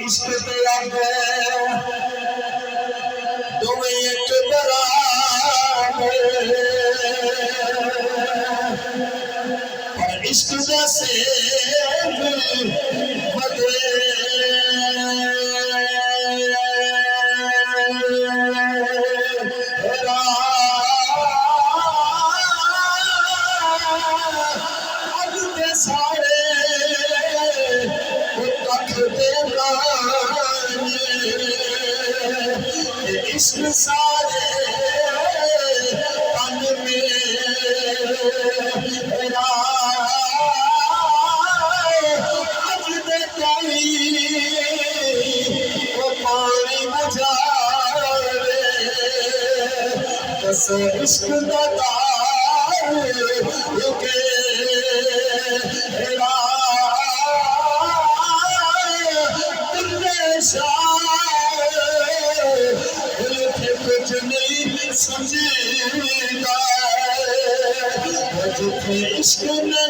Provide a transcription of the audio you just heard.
इश्क ते आगे तुम्हें एक बराबर पर इश्क जैसे बदे सारे इश्क सारे तन में अज दे कोई वो पानी बुझावे बस इश्क दा तार रुके कुछ नहीं समझेगा जिथे इश्क में